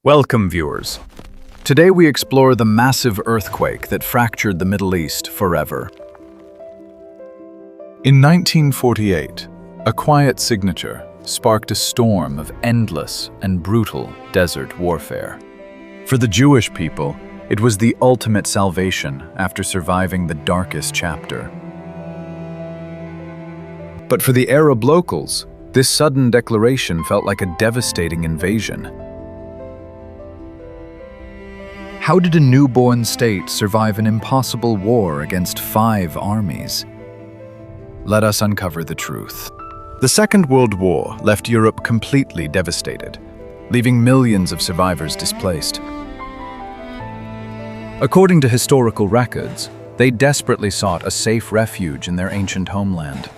Welcome, viewers. Today we explore the massive earthquake that fractured the Middle East forever. In 1948, a quiet signature sparked a storm of endless and brutal desert warfare. For the Jewish people, it was the ultimate salvation after surviving the darkest chapter. But for the Arab locals, this sudden declaration felt like a devastating invasion. How did a newborn state survive an impossible war against 5 armies? Let us uncover the truth. The Second World War left Europe completely devastated, leaving millions of survivors displaced. According to historical records, they desperately sought a safe refuge in their ancient homeland.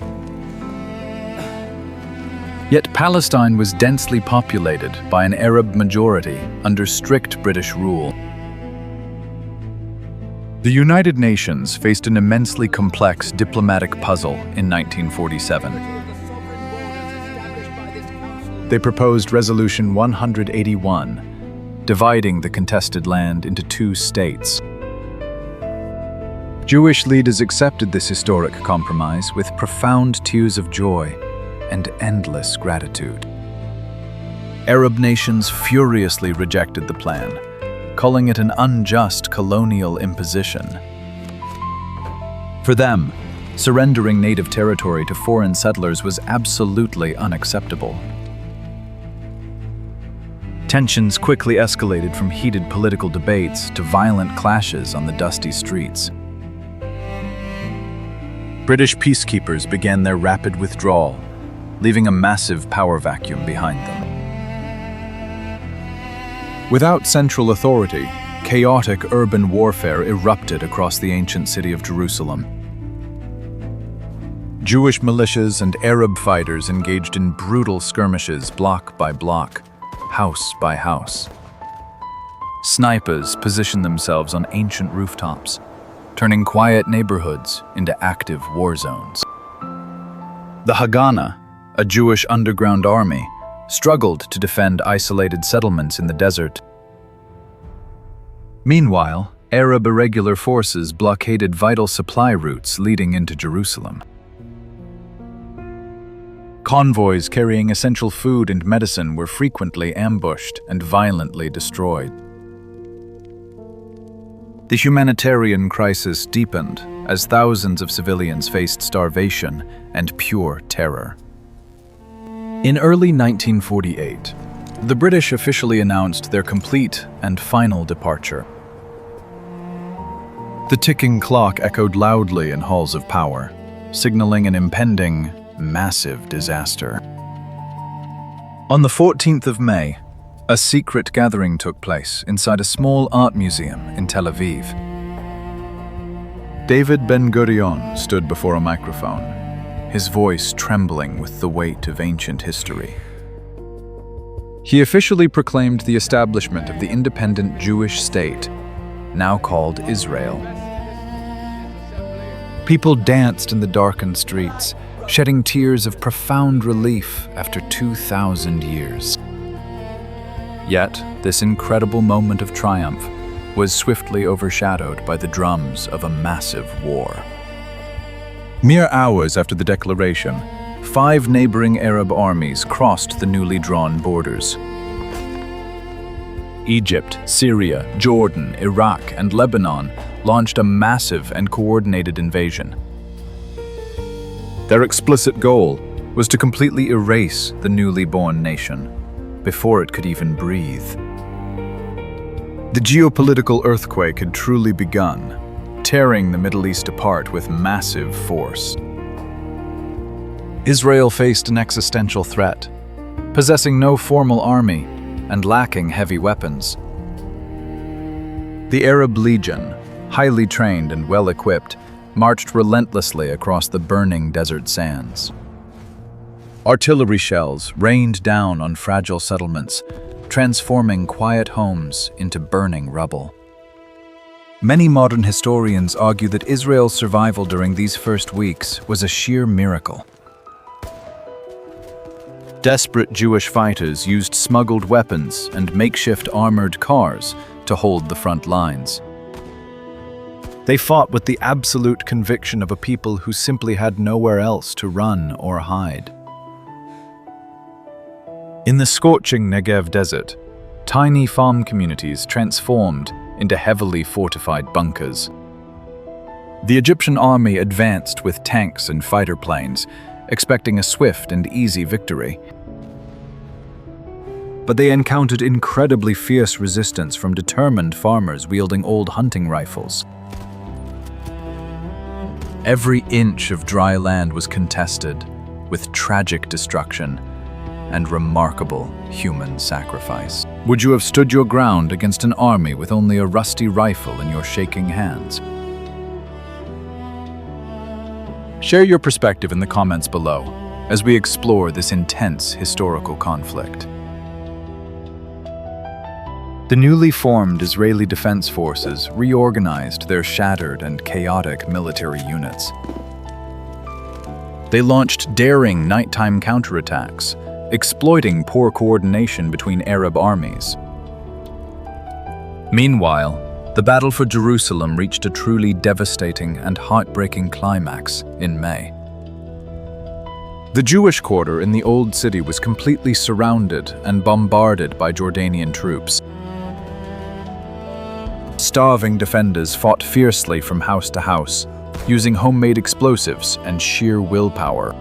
Yet Palestine was densely populated by an Arab majority under strict British rule. The United Nations faced an immensely complex diplomatic puzzle in 1947. They proposed Resolution 181, dividing the contested land into 2 states. Jewish leaders accepted this historic compromise with profound tears of joy and endless gratitude. Arab nations furiously rejected the plan, calling it an unjust colonial imposition. For them, surrendering native territory to foreign settlers was absolutely unacceptable. Tensions quickly escalated from heated political debates to violent clashes on the dusty streets. British peacekeepers began their rapid withdrawal, leaving a massive power vacuum behind them. Without central authority, chaotic urban warfare erupted across the ancient city of Jerusalem. Jewish militias and Arab fighters engaged in brutal skirmishes block by block, house by house. Snipers positioned themselves on ancient rooftops, turning quiet neighborhoods into active war zones. The Haganah, a Jewish underground army, struggled to defend isolated settlements in the desert. Meanwhile, Arab irregular forces blockaded vital supply routes leading into Jerusalem. Convoys carrying essential food and medicine were frequently ambushed and violently destroyed. The humanitarian crisis deepened as thousands of civilians faced starvation and pure terror. In early 1948, the British officially announced their complete and final departure. The ticking clock echoed loudly in halls of power, signaling an impending, massive disaster. On the 14th of May, a secret gathering took place inside a small art museum in Tel Aviv. David Ben-Gurion stood before a microphone, his voice trembling with the weight of ancient history. He officially proclaimed the establishment of the independent Jewish state, now called Israel. People danced in the darkened streets, shedding tears of profound relief after 2,000 years. Yet, this incredible moment of triumph was swiftly overshadowed by the drums of a massive war. Mere hours after the declaration, 5 neighboring Arab armies crossed the newly drawn borders. Egypt, Syria, Jordan, Iraq, and Lebanon launched a massive and coordinated invasion. Their explicit goal was to completely erase the newly born nation before it could even breathe. The geopolitical earthquake had truly begun, tearing the Middle East apart with massive force. Israel faced an existential threat, possessing no formal army and lacking heavy weapons. The Arab Legion, highly trained and well-equipped, marched relentlessly across the burning desert sands. Artillery shells rained down on fragile settlements, transforming quiet homes into burning rubble. Many modern historians argue that Israel's survival during these first weeks was a sheer miracle. Desperate Jewish fighters used smuggled weapons and makeshift armored cars to hold the front lines. They fought with the absolute conviction of a people who simply had nowhere else to run or hide. In the scorching Negev desert, tiny farm communities transformed into heavily fortified bunkers. The Egyptian army advanced with tanks and fighter planes, expecting a swift and easy victory. But they encountered incredibly fierce resistance from determined farmers wielding old hunting rifles. Every inch of dry land was contested, with tragic destruction and remarkable human sacrifice. Would you have stood your ground against an army with only a rusty rifle in your shaking hands? Share your perspective in the comments below as we explore this intense historical conflict. The newly formed Israeli Defense Forces reorganized their shattered and chaotic military units. They launched daring nighttime counterattacks, exploiting poor coordination between Arab armies. Meanwhile, the battle for Jerusalem reached a truly devastating and heartbreaking climax in May. The Jewish quarter in the Old City was completely surrounded and bombarded by Jordanian troops. Starving defenders fought fiercely from house to house, using homemade explosives and sheer willpower.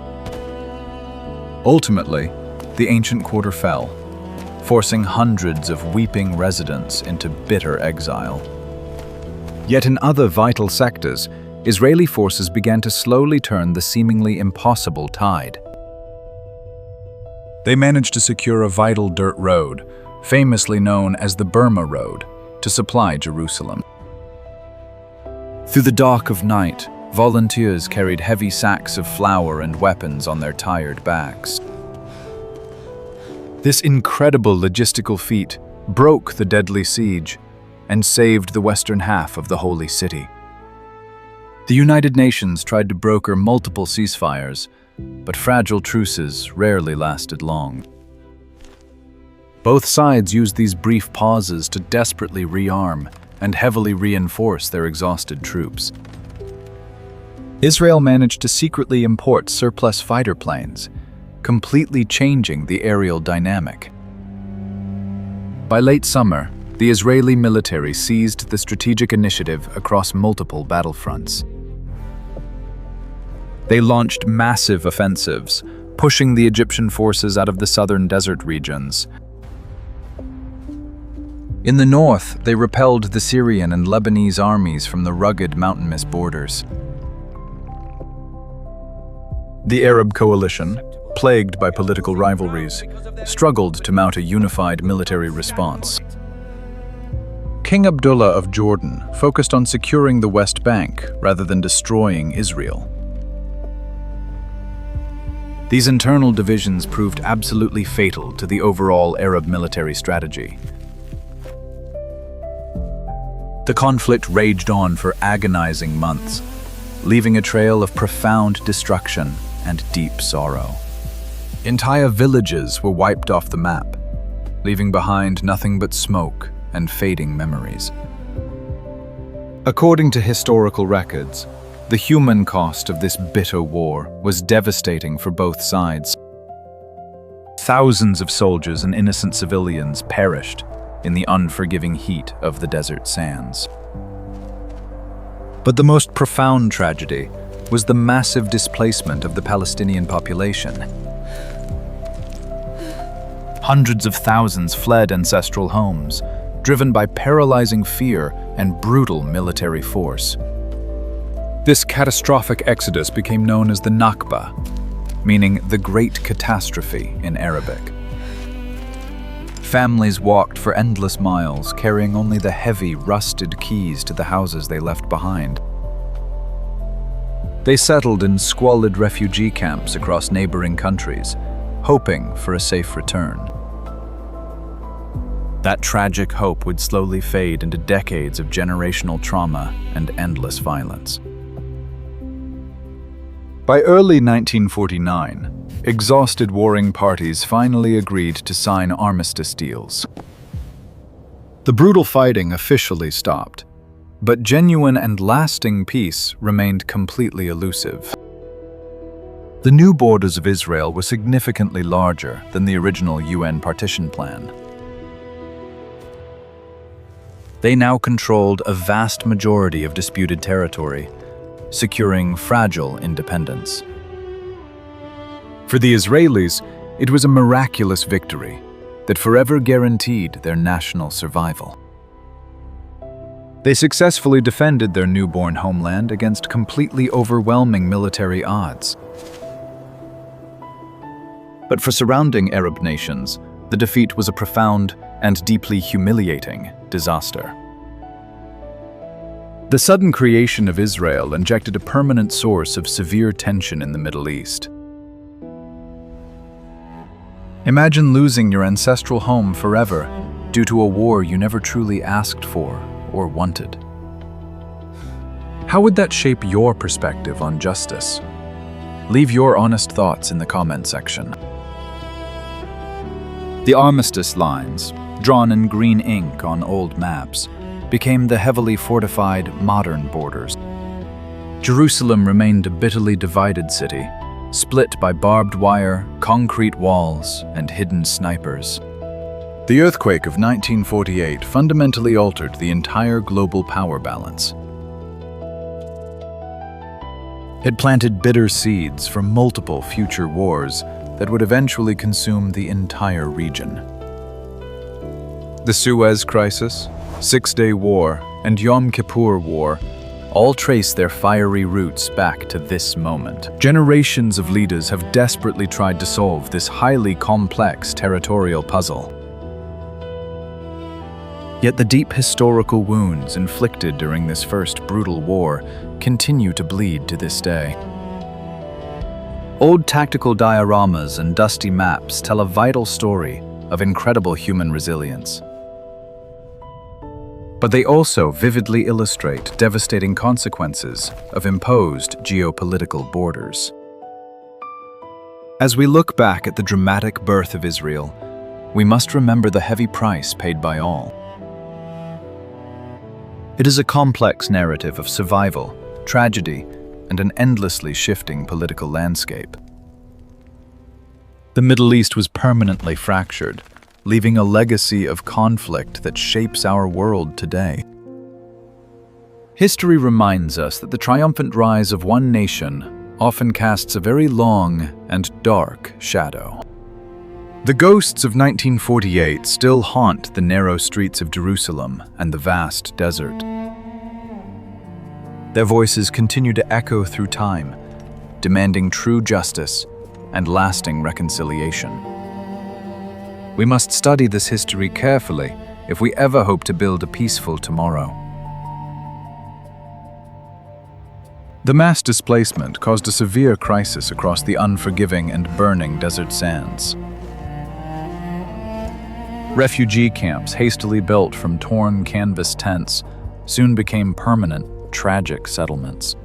Ultimately, the ancient quarter fell, forcing hundreds of weeping residents into bitter exile. Yet in other vital sectors, Israeli forces began to slowly turn the seemingly impossible tide. They managed to secure a vital dirt road, famously known as the Burma Road, to supply Jerusalem. Through the dark of night, volunteers carried heavy sacks of flour and weapons on their tired backs. This incredible logistical feat broke the deadly siege and saved the western half of the Holy City. The United Nations tried to broker multiple ceasefires, but fragile truces rarely lasted long. Both sides used these brief pauses to desperately rearm and heavily reinforce their exhausted troops. Israel managed to secretly import surplus fighter planes, completely changing the aerial dynamic. By late summer, the Israeli military seized the strategic initiative across multiple battlefronts. They launched massive offensives, pushing the Egyptian forces out of the southern desert regions. In the north, they repelled the Syrian and Lebanese armies from the rugged mountainous borders. The Arab coalition, plagued by political rivalries, struggled to mount a unified military response. King Abdullah of Jordan focused on securing the West Bank rather than destroying Israel. These internal divisions proved absolutely fatal to the overall Arab military strategy. The conflict raged on for agonizing months, leaving a trail of profound destruction and deep sorrow. Entire villages were wiped off the map, leaving behind nothing but smoke and fading memories. According to historical records, the human cost of this bitter war was devastating for both sides. Thousands of soldiers and innocent civilians perished in the unforgiving heat of the desert sands. But the most profound tragedy was the massive displacement of the Palestinian population. Hundreds of thousands fled ancestral homes, driven by paralyzing fear and brutal military force. This catastrophic exodus became known as the Nakba, meaning the Great Catastrophe in Arabic. Families walked for endless miles, carrying only the heavy, rusted keys to the houses they left behind. They settled in squalid refugee camps across neighboring countries, hoping for a safe return. That tragic hope would slowly fade into decades of generational trauma and endless violence. By early 1949, exhausted warring parties finally agreed to sign armistice deals. The brutal fighting officially stopped, but genuine and lasting peace remained completely elusive. The new borders of Israel were significantly larger than the original UN partition plan. They now controlled a vast majority of disputed territory, securing fragile independence. For the Israelis, it was a miraculous victory that forever guaranteed their national survival. They successfully defended their newborn homeland against completely overwhelming military odds. But for surrounding Arab nations, the defeat was a profound and deeply humiliating disaster. The sudden creation of Israel injected a permanent source of severe tension in the Middle East. Imagine losing your ancestral home forever due to a war you never truly asked for or wanted. How would that shape your perspective on justice? Leave your honest thoughts in the comment section. The Armistice lines, drawn in green ink on old maps, became the heavily fortified modern borders. Jerusalem remained a bitterly divided city, split by barbed wire, concrete walls, and hidden snipers. The earthquake of 1948 fundamentally altered the entire global power balance. It planted bitter seeds for multiple future wars that would eventually consume the entire region. The Suez Crisis, Six-Day War, and Yom Kippur War all trace their fiery roots back to this moment. Generations of leaders have desperately tried to solve this highly complex territorial puzzle. Yet the deep historical wounds inflicted during this first brutal war continue to bleed to this day. Old tactical dioramas and dusty maps tell a vital story of incredible human resilience. But they also vividly illustrate devastating consequences of imposed geopolitical borders. As we look back at the dramatic birth of Israel, we must remember the heavy price paid by all. It is a complex narrative of survival, tragedy, and an endlessly shifting political landscape. The Middle East was permanently fractured, leaving a legacy of conflict that shapes our world today. History reminds us that the triumphant rise of one nation often casts a very long and dark shadow. The ghosts of 1948 still haunt the narrow streets of Jerusalem and the vast desert. Their voices continue to echo through time, demanding true justice and lasting reconciliation. We must study this history carefully if we ever hope to build a peaceful tomorrow. The mass displacement caused a severe crisis across the unforgiving and burning desert sands. Refugee camps hastily built from torn canvas tents soon became permanent, tragic settlements.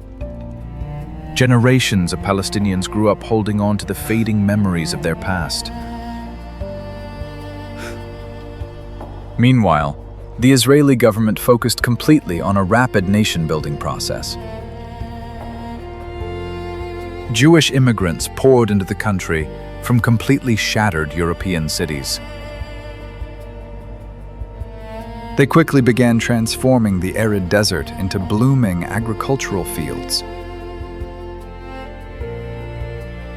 Generations of Palestinians grew up holding on to the fading memories of their past. Meanwhile, the Israeli government focused completely on a rapid nation-building process. Jewish immigrants poured into the country from completely shattered European cities. They quickly began transforming the arid desert into blooming agricultural fields.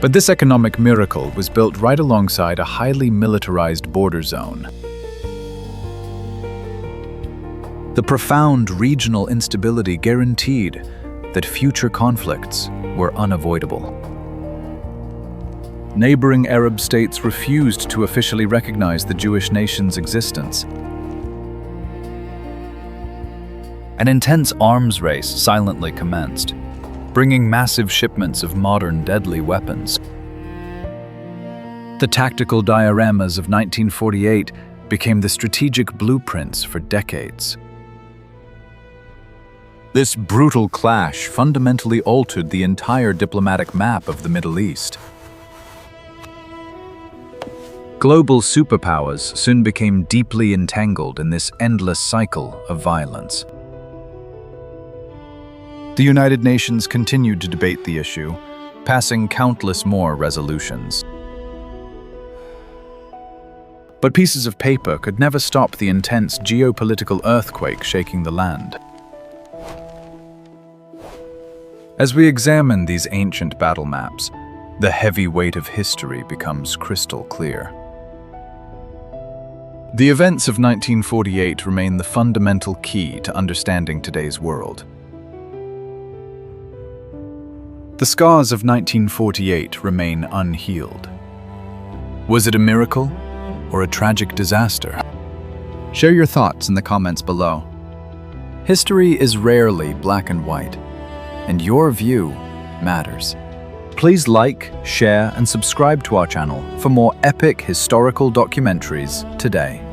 But this economic miracle was built right alongside a highly militarized border zone. The profound regional instability guaranteed that future conflicts were unavoidable. Neighboring Arab states refused to officially recognize the Jewish nation's existence. An intense arms race silently commenced, bringing massive shipments of modern deadly weapons. The tactical dioramas of 1948 became the strategic blueprints for decades. This brutal clash fundamentally altered the entire diplomatic map of the Middle East. Global superpowers soon became deeply entangled in this endless cycle of violence. The United Nations continued to debate the issue, passing countless more resolutions. But pieces of paper could never stop the intense geopolitical earthquake shaking the land. As we examine these ancient battle maps, the heavy weight of history becomes crystal clear. The events of 1948 remain the fundamental key to understanding today's world. The scars of 1948 remain unhealed. Was it a miracle or a tragic disaster? Share your thoughts in the comments below. History is rarely black and white, and your view matters. Please like, share, and subscribe to our channel for more epic historical documentaries today.